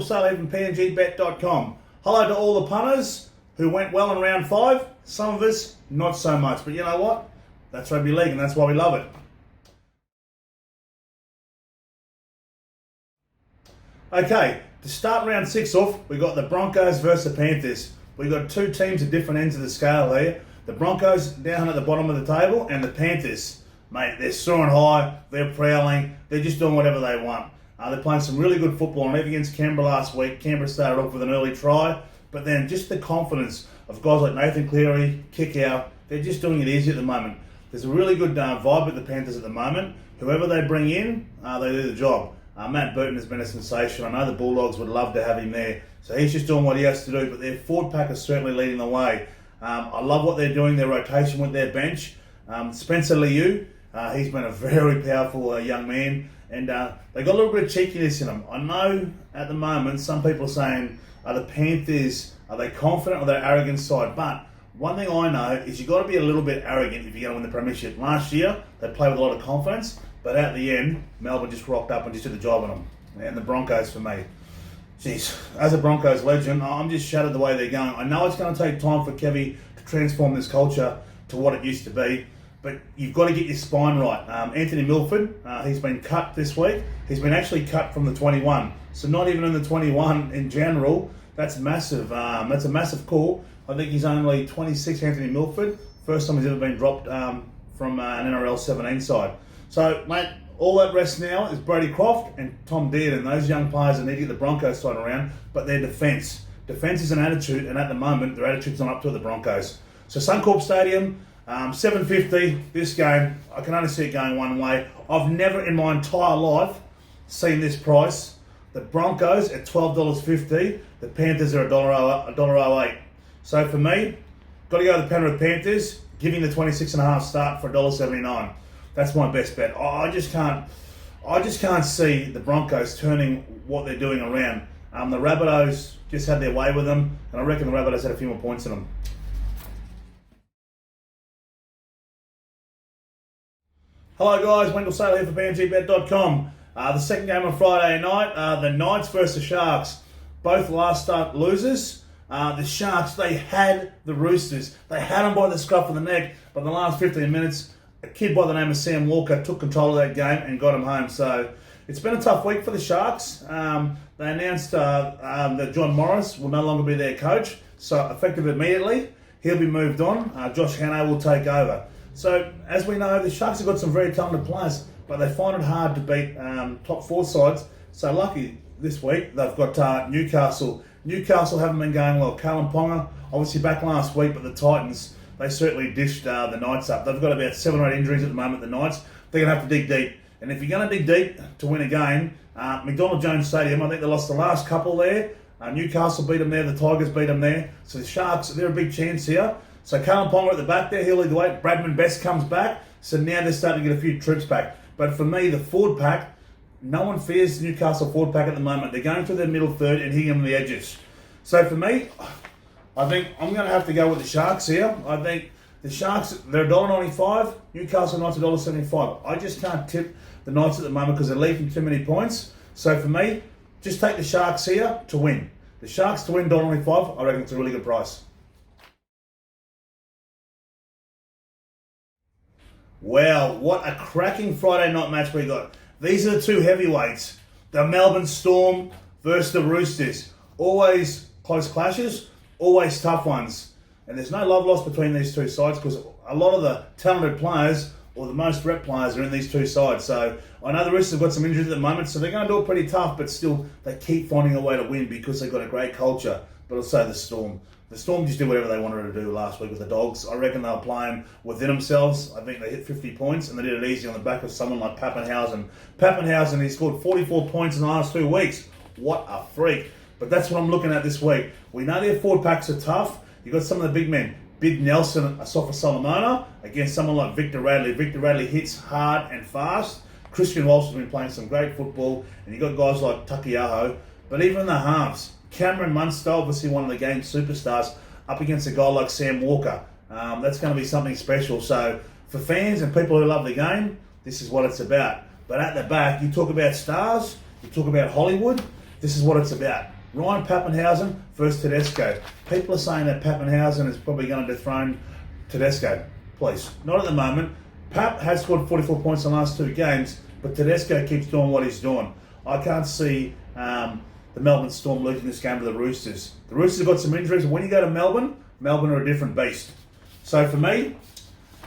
Sailor here from PNGBet.com. Hello to all the punters who went well in round 5. Some of us, not so much. But you know what? That's rugby league and that's why we love it. Okay, to start round 6 off, we've got the Broncos versus the Panthers. We've got two teams at different ends of the scale here. The Broncos down at the bottom of the table and the Panthers. Mate, they're soaring high, they're prowling, they're just doing whatever they want. They're playing some really good football, and even against Canberra last week, Canberra started off with an early try, but then just the confidence of guys like Nathan Cleary, kick out, they're just doing it easy at the moment. There's a really good vibe at the Panthers at the moment. Whoever they bring in, they do the job. Matt Burton has been a sensation. I know the Bulldogs would love to have him there, so he's just doing what he has to do, but their forward pack is certainly leading the way. I love what they're doing, their rotation with their bench. Spencer Liu, he's been a very powerful young man, and they got a little bit of cheekiness in them. I know at the moment some people are saying, are the Panthers, are they confident or they're arrogant side? But one thing I know is you've got to be a little bit arrogant if you're going to win the premiership. Last year, they played with a lot of confidence, but at the end, Melbourne just rocked up and just did the job on them. And the Broncos for me. Jeez, as a Broncos legend, I'm just shattered the way they're going. I know it's going to take time for Kevy to transform this culture to what it used to be, but you've got to get your spine right. Anthony Milford, he's been cut this week. He's been actually cut from the 21. So not even in the 21 in general. That's massive. That's a massive call. I think he's only 26, Anthony Milford. First time he's ever been dropped from an NRL 17 side. So, mate, all that rest now is Brady Croft and Tom Dearden. Those young players that need to get the Broncos side around, but their defence. Defence is an attitude, and at the moment, their attitude's not up to the Broncos. So Suncorp Stadium, $7.50, this game, I can only see it going one way. I've never in my entire life seen this price. The Broncos at $12.50, the Panthers are $1.08. So for me, got to go to the Penrith Panthers, giving the 26.5 start for $1.79. That's my best bet. I just can't see the Broncos turning what they're doing around. The RABBITOHS just had their way with them, and I reckon the RABBITOHS had a few more points in them. Hello guys, Wendell Sailor here for PNGBet.com. The second game on Friday night, the Knights versus the Sharks. Both last start losers. The Sharks, they had the Roosters. They had them by the scruff of the neck, but in the last 15 minutes, a kid by the name of Sam Walker took control of that game and got them home. So it's been a tough week for the Sharks. They announced that John Morris will no longer be their coach. So effective immediately, he'll be moved on. Josh Hannay will take over. So as we know, the Sharks have got some very talented players, but they find it hard to beat top 4 sides. So lucky this week, they've got Newcastle. Newcastle haven't been going well. Kalen Ponga, obviously back last week, but the Titans, they certainly dished the Knights up. They've got about 7 or 8 injuries at the moment, the Knights. They're going to have to dig deep. And if you're going to dig deep to win a game, McDonald Jones Stadium, I think they lost the last couple there. Newcastle beat them there, the Tigers beat them there. So the Sharks, they're a big chance here. So Kalen Ponga at the back there, he'll lead the way. Bradman Best comes back. So now they're starting to get a few troops back. But for me, the forward pack, no one fears the Newcastle forward pack at the moment. They're going through their middle third and hitting them on the edges. So for me, I think I'm going to have to go with the Sharks here. I think the Sharks, they're $1.95. Newcastle Knights $1.75. I just can't tip the Knights at the moment because they're leaking too many points. So for me, just take the Sharks here to win. The Sharks to win $1.95, I reckon it's a really good price. Wow, what a cracking Friday night match we got. These are the two heavyweights. The Melbourne Storm versus the Roosters. Always close clashes, always tough ones. And there's no love lost between these two sides because a lot of the talented players or the most rep players are in these two sides. So I know the Roosters have got some injuries at the moment, so they're going to do it pretty tough, but still they keep finding a way to win because they've got a great culture. But also the Storm. The Storm just did whatever they wanted to do last week with the Dogs. I reckon they were playing within themselves. I think they hit 50 points and they did it easy on the back of someone like Pappenhausen. Pappenhausen, he scored 44 points in the last 2 weeks. What a freak. But that's what I'm looking at this week. We know their forward packs are tough. You've got some of the big men. Big Nelson, Asafa Solomona, against someone like Victor Radley. Victor Radley hits hard and fast. Christian Walsh has been playing some great football. And you've got guys like Takiaho. But even in the halves, Cameron Munster, obviously one of the game's superstars, up against a guy like Sam Walker. That's going to be something special. So for fans and people who love the game, this is what it's about. But at the back, you talk about stars, you talk about Hollywood, this is what it's about. Ryan Pappenhausen versus Tedesco. People are saying that Pappenhausen is probably going to dethrone Tedesco. Please, not at the moment. Pap has scored 44 points in the last 2 games, but Tedesco keeps doing what he's doing. I can't see the Melbourne Storm losing this game to the Roosters. The Roosters have got some injuries, and when you go to Melbourne are a different beast. So for me,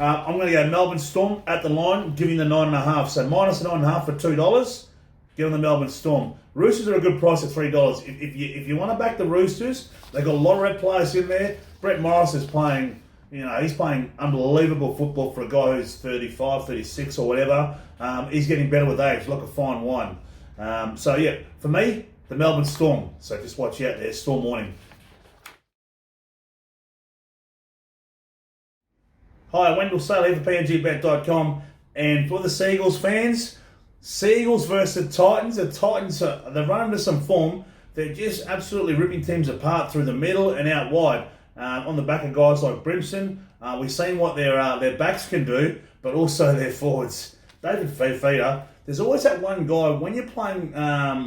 I'm going to go Melbourne Storm at the line, giving the 9.5. So minus the 9.5 for $2, giving the Melbourne Storm. Roosters are a good price at $3. If you want to back the Roosters, they've got a lot of red players in there. Brett Morris is playing, he's playing unbelievable football for a guy who's 35, 36 or whatever. He's getting better with age, like a fine wine. So yeah, for me, the Melbourne Storm. So just watch out there, Storm warning. Hi, Wendell Sailor here for PNGBet.com. And for the Seagulls fans, Seagulls versus the Titans. The Titans, they've run into some form. They're just absolutely ripping teams apart through the middle and out wide. On the back of guys like Brimson. We've seen what their backs can do, but also their forwards. David Fifita, there's always that one guy, when you're playing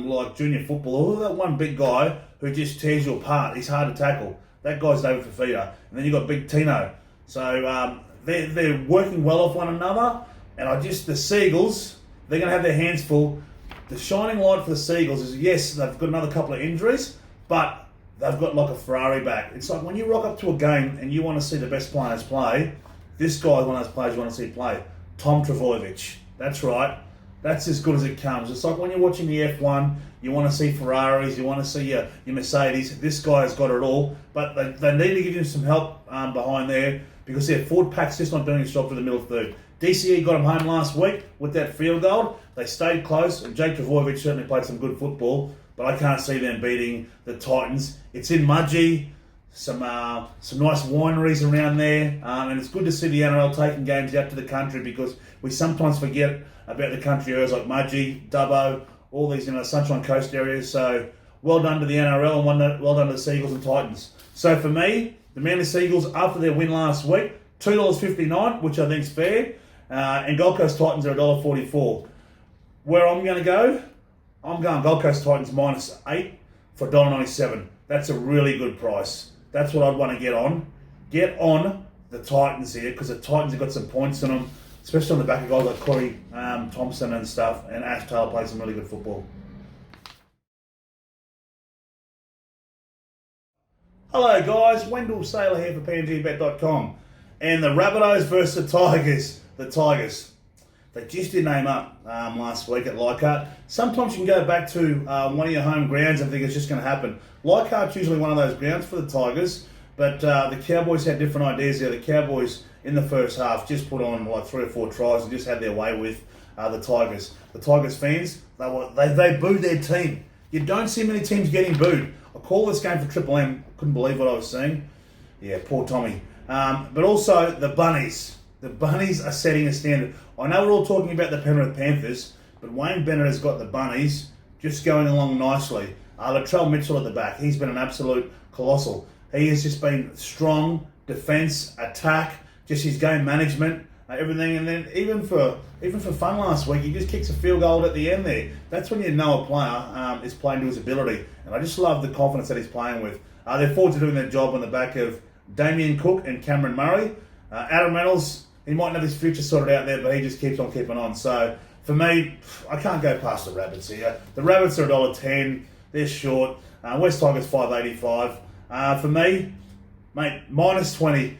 like junior football, always that one big guy who just tears you apart. He's hard to tackle. That guy's David Fifita. And then you've got Big Tino. So they're working well off one another. And the Seagulls, they're going to have their hands full. The shining light for the Seagulls is, yes, they've got another couple of injuries, but they've got like a Ferrari back. It's like when you rock up to a game and you want to see the best players play, this guy's one of those players you want to see play. Tom Trbojevic. That's right. That's as good as it comes. It's like when you're watching the F1, you want to see Ferraris, you want to see your Mercedes. This guy has got it all, but they need to give him some help behind there because their forward pack's just not doing its job for the middle third. DCE got him home last week with that field goal. They stayed close, and Jake Trbojevic certainly played some good football, but I can't see them beating the Titans. It's in Mudgee, some nice wineries around there, and it's good to see the NRL taking games out to the country because we sometimes forget about the country areas like Mudgee, Dubbo, all these Sunshine Coast areas. So well done to the NRL and well done to the Seagulls and Titans. So for me, the Manly Seagulls, after their win last week, $2.59, which I think is fair, and Gold Coast Titans are $1.44. Where I'm going to go, I'm going Gold Coast Titans -8 for $1.97. That's a really good price. That's what I'd want to get on. Get on the Titans here because the Titans have got some points in them, especially on the back of guys like Corey Thompson and stuff, and Ash Taylor plays some really good football. Hello guys, Wendell Sailor here for PNGBet.com. And the Rabbitohs versus the Tigers. The Tigers. They just didn't aim up last week at Leichhardt. Sometimes you can go back to one of your home grounds and think it's just going to happen. Leichhardt's usually one of those grounds for the Tigers, but the Cowboys had different ideas there. The Cowboys in the first half just put on like 3 or 4 tries and just had their way with the Tigers. The Tigers fans, they booed their team. You don't see many teams getting booed. I call this game for Triple M. Couldn't believe what I was seeing. Yeah, poor Tommy. But also the Bunnies. The Bunnies are setting a standard. I know we're all talking about the Penrith Panthers, but Wayne Bennett has got the Bunnies just going along nicely. Latrell Mitchell at the back. He's been an absolute colossal. He has just been strong, defence, attack, just his game management, everything. And then even for fun last week, he just kicks a field goal at the end there. That's when you know a player is playing to his ability. And I just love the confidence that he's playing with. Their forwards are doing their job on the back of Damien Cook and Cameron Murray. Adam Reynolds, he might have his future sorted out there, but he just keeps on keeping on. So for me, I can't go past the Rabbits here. The Rabbits are $1.10. They're short. West Tigers $5.85. For me, mate, -20.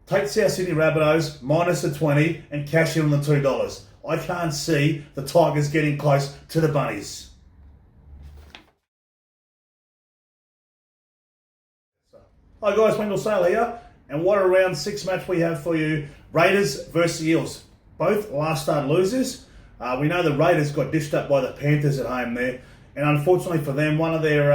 Take South Sydney Rabbitohs -20 and cash in on the $2. I can't see the Tigers getting close to the Bunnies. Hi guys, Wendell Sailor here, and what a round 6 match we have for you. Raiders versus Eels. Both last start losers. We know the Raiders got dished up by the Panthers at home there, and unfortunately for them, one of their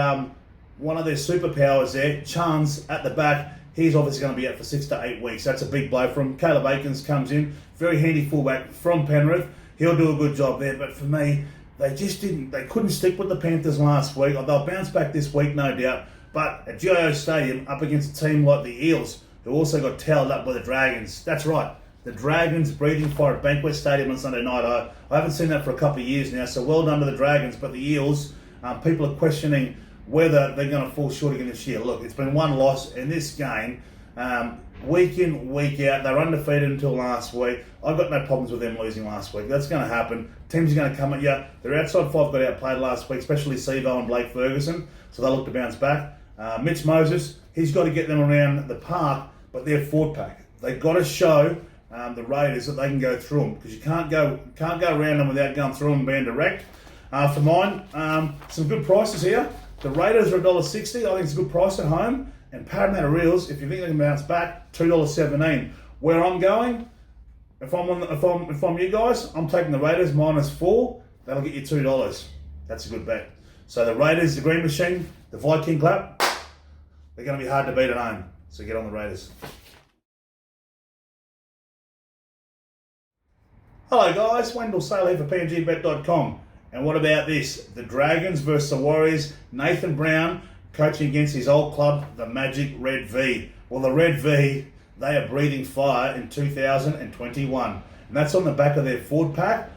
superpowers there, Chance at the back, he's obviously going to be out for 6 to 8 weeks. That's a big blow for him. Caleb Aikens comes in, very handy fullback from Penrith. He'll do a good job there, but for me, they couldn't stick with the Panthers last week. They'll bounce back this week, no doubt. But at GIO Stadium, up against a team like the Eels, who also got towed up by the Dragons. That's right, the Dragons breathing fire at Bankwest Stadium on Sunday night. I haven't seen that for a couple of years now, so well done to the Dragons. But the Eels, people are questioning whether they're going to fall short again this year. Look, it's been one loss in this game. Week in, week out, they're undefeated until last week. I've got no problems with them losing last week. That's going to happen. Teams are going to come at you. Their outside five got outplayed last week, especially Sevo and Blake Ferguson, so they'll look to bounce back. Mitch Moses, he's got to get them around the park, but they're forward pack. They've got to show the Raiders that they can go through them, because you can't go around them without going through them and being direct. For mine, some good prices here. The Raiders are $1.60. I think it's a good price at home. And Parramatta Reels, if you think they can bounce back, $2.17. Where I'm going, if I'm you guys, I'm taking the Raiders -4. That'll get you $2. That's a good bet. So the Raiders, the Green Machine, the Viking Clap, they're going to be hard to beat at home. So get on the Raiders. Hello guys, Wendell Sailor here for PNGBet.com. And what about this? The Dragons versus the Warriors. Nathan Brown coaching against his old club, the Magic Red V. Well, the Red V, they are breathing fire in 2021. And that's on the back of their forward pack.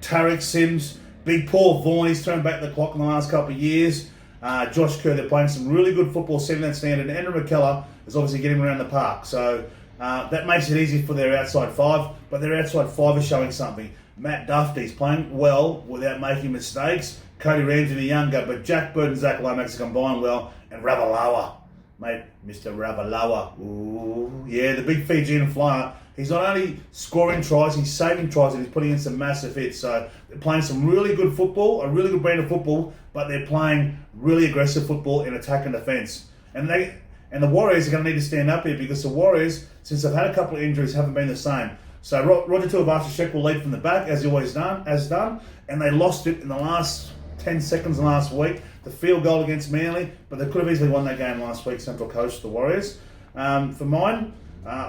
Tarek Sims, Big Paul Vaughan, he's turned back the clock in the last couple of years. Josh Kerr, they're playing some really good football, setting that standard. And Andrew McKellar is obviously getting around the park. So that makes it easy for their outside five. But their outside five is showing something. Matt Duffy's playing well without making mistakes. Cody Ramsey, the younger, but Jack Bird and Zach Lomax are combined well. And Ravalawa, mate, Mr. Ravalawa. Ooh, yeah, the big Fijian flyer. He's not only scoring tries, he's saving tries, and he's putting in some massive hits. So they're playing some really good football, a really good brand of football, but they're playing really aggressive football in attack and defence. And the Warriors are going to need to stand up here, because the Warriors, since they've had a couple of injuries, haven't been the same. So Roger Tuivasa-Sheck will lead from the back, as he always has done, and they lost it in the last 10 seconds last week. The field goal against Manly, but they could have easily won that game last week, Central Coast, the Warriors. For mine,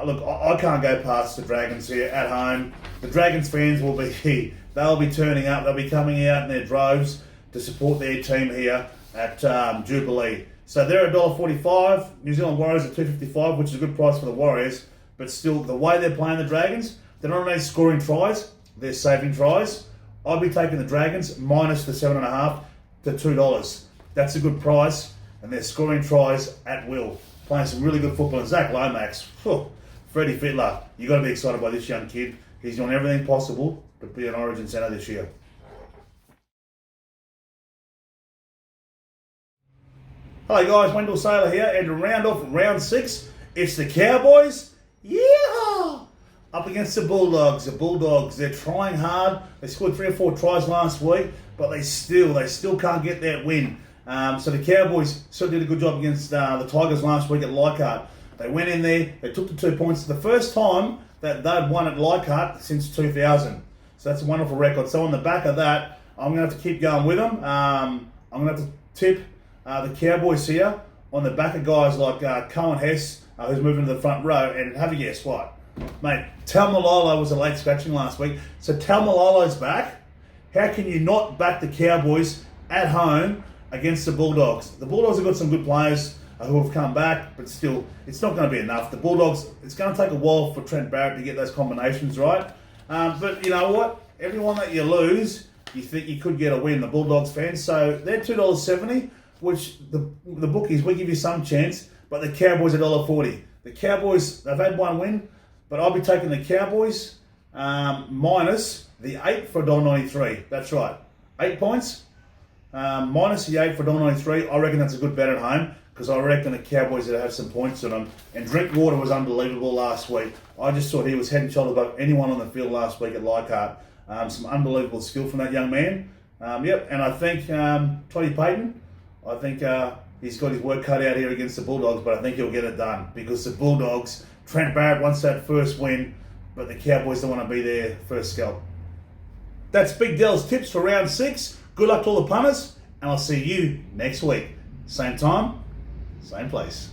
look, I can't go past the Dragons here at home. The Dragons fans they'll be turning up, they'll be coming out in their droves to support their team here at Jubilee. So they're $1.45, New Zealand Warriors at $2.55, which is a good price for the Warriors, but still, the way they're playing the Dragons, they're not only scoring tries, they're saving tries. I'd be taking the Dragons minus the 7.5 to $2. That's a good price, and they're scoring tries at will. Playing some really good football. And Zach Lomax, Freddie Fittler, you've got to be excited by this young kid. He's doing everything possible to be an Origin centre this year. Hello guys, Wendell Sailor here, and to round off round 6, it's the Cowboys. Yeah! Up against the Bulldogs. The Bulldogs, they're trying hard. They scored 3 or 4 tries last week, but they still can't get that win. So the Cowboys still did a good job against the Tigers last week at Leichhardt. They went in there, they took the 2 points. It's the first time that they'd won at Leichhardt since 2000. So that's a wonderful record. So on the back of that, I'm going to have to keep going with them. I'm going to have to tip the Cowboys here on the back of guys like Cohen Hess, who's moving to the front row. And have a guess what? Mate, Talmalolo was a late scratching last week. So Talmalolo's back. How can you not back the Cowboys at home against the Bulldogs? The Bulldogs have got some good players who have come back, but still, it's not going to be enough. The Bulldogs, it's going to take a while for Trent Barrett to get those combinations right. But you know what? Everyone that you lose, you think you could get a win, the Bulldogs fans. So they're $2.70, which the bookies will give you some chance, but the Cowboys are $1.40. The Cowboys, they've had one win, but I'll be taking the Cowboys minus the 8 for $1.93. That's right. 8 points. Minus the 8 for $1.93. I reckon that's a good bet at home, because I reckon the Cowboys would have some points on them. And Drinkwater was unbelievable last week. I just thought he was head and shoulders above anyone on the field last week at Leichhardt. Some unbelievable skill from that young man. And I think Toddy Payton, I think he's got his work cut out here against the Bulldogs, but I think he'll get it done, because the Bulldogs, Trent Barrett wants that first win, but the Cowboys don't want to be their first scalp. That's Big Dell's tips for round 6. Good luck to all the punters, and I'll see you next week. Same time, same place.